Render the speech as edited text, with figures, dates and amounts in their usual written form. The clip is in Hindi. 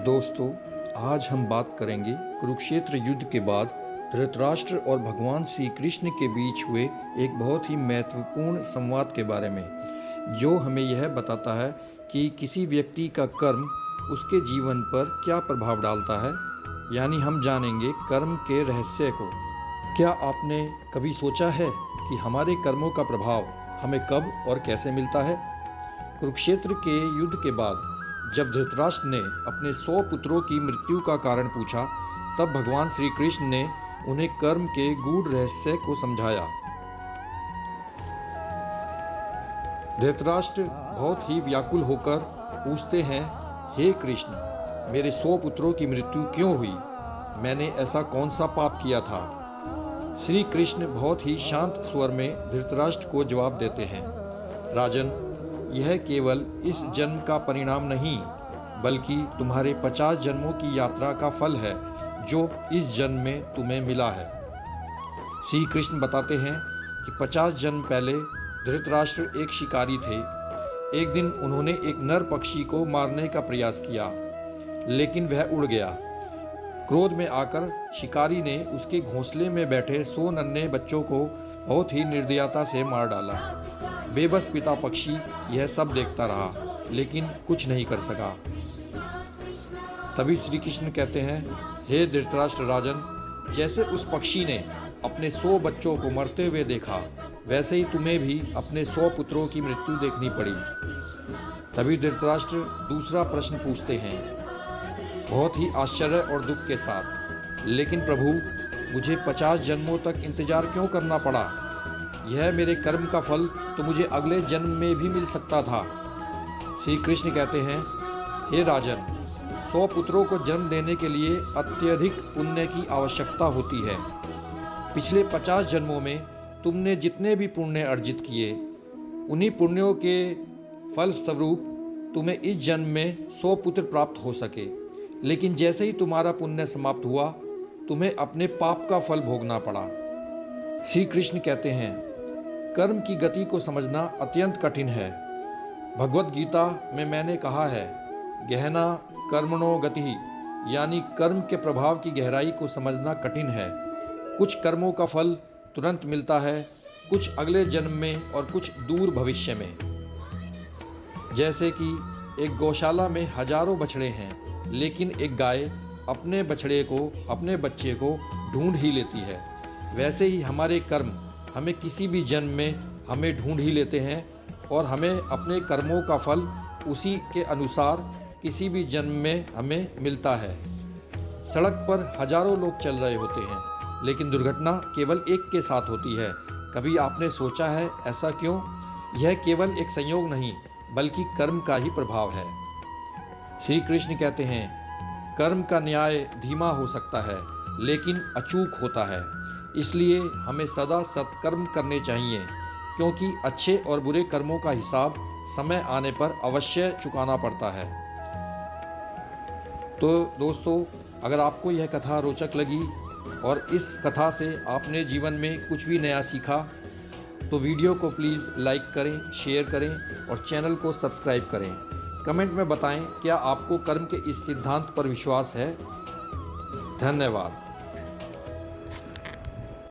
दोस्तों, आज हम बात करेंगे कुरुक्षेत्र युद्ध के बाद धृतराष्ट्र और भगवान श्री कृष्ण के बीच हुए एक बहुत ही महत्वपूर्ण संवाद के बारे में, जो हमें यह बताता है कि किसी व्यक्ति का कर्म उसके जीवन पर क्या प्रभाव डालता है। यानी हम जानेंगे कर्म के रहस्य को। क्या आपने कभी सोचा है कि हमारे कर्मों का प्रभाव हमें कब और कैसे मिलता है? कुरुक्षेत्र के युद्ध के बाद जब धृतराष्ट्र ने अपने 100 पुत्रों की मृत्यु का कारण पूछा, तब भगवान श्री कृष्ण ने उन्हें कर्म के गूढ़ रहस्य को समझाया। धृतराष्ट्र बहुत ही व्याकुल होकर पूछते हैं, हे कृष्ण, मेरे 100 पुत्रों की मृत्यु क्यों हुई? मैंने ऐसा कौन सा पाप किया था? श्री कृष्ण बहुत ही शांत स्वर में धृतराष्ट्र को जवाब देते हैं, राजन, यह केवल इस जन्म का परिणाम नहीं, बल्कि तुम्हारे 50 जन्मों की यात्रा का फल है जो इस जन्म में तुम्हें मिला है। श्री कृष्ण बताते हैं कि 50 जन्म पहले धृतराष्ट्र एक शिकारी थे। एक दिन उन्होंने एक नर पक्षी को मारने का प्रयास किया, लेकिन वह उड़ गया। क्रोध में आकर शिकारी ने उसके घोंसले में बैठे 100 नन्हे बच्चों को बहुत ही निर्दयता से मार डाला। बेबस पिता पक्षी यह सब देखता रहा, लेकिन कुछ नहीं कर सका। तभी श्री कृष्ण कहते हैं, हे धृतराष्ट्र राजन, जैसे उस पक्षी ने अपने 100 बच्चों को मरते हुए देखा, वैसे ही तुम्हें भी अपने 100 पुत्रों की मृत्यु देखनी पड़ी। तभी धृतराष्ट्र दूसरा प्रश्न पूछते हैं, बहुत ही आश्चर्य और दुख के साथ, लेकिन प्रभु, मुझे 50 जन्मों तक इंतजार क्यों करना पड़ा? यह मेरे कर्म का फल तो मुझे अगले जन्म में भी मिल सकता था। श्री कृष्ण कहते हैं, हे राजन, 100 पुत्रों को जन्म देने के लिए अत्यधिक पुण्य की आवश्यकता होती है। पिछले 50 जन्मों में तुमने जितने भी पुण्य अर्जित किए, उन्हीं पुण्यों के फल स्वरूप तुम्हें इस जन्म में 100 पुत्र प्राप्त हो सके। लेकिन जैसे ही तुम्हारा पुण्य समाप्त हुआ, तुम्हें अपने पाप का फल भोगना पड़ा। श्री कृष्ण कहते हैं, कर्म की गति को समझना अत्यंत कठिन है। भगवत गीता में मैंने कहा है, गहना कर्मणो गति, यानी कर्म के प्रभाव की गहराई को समझना कठिन है। कुछ कर्मों का फल तुरंत मिलता है, कुछ अगले जन्म में और कुछ दूर भविष्य में। जैसे कि एक गौशाला में हजारों बछड़े हैं, लेकिन एक गाय अपने बच्चे को ढूंढ ही लेती है। वैसे ही हमारे कर्म हमें किसी भी जन्म में हमें ढूंढ ही लेते हैं और हमें अपने कर्मों का फल उसी के अनुसार किसी भी जन्म में हमें मिलता है। सड़क पर हजारों लोग चल रहे होते हैं, लेकिन दुर्घटना केवल एक के साथ होती है। कभी आपने सोचा है ऐसा क्यों? यह केवल एक संयोग नहीं, बल्कि कर्म का ही प्रभाव है। श्री कृष्ण कहते हैं, कर्म का न्याय धीमा हो सकता है, लेकिन अचूक होता है। इसलिए हमें सदा सत्कर्म करने चाहिए, क्योंकि अच्छे और बुरे कर्मों का हिसाब समय आने पर अवश्य चुकाना पड़ता है। तो दोस्तों, अगर आपको यह कथा रोचक लगी और इस कथा से आपने जीवन में कुछ भी नया सीखा, तो वीडियो को प्लीज़ लाइक करें, शेयर करें और चैनल को सब्सक्राइब करें। कमेंट में बताएं, क्या आपको कर्म के इस सिद्धांत पर विश्वास है? धन्यवाद।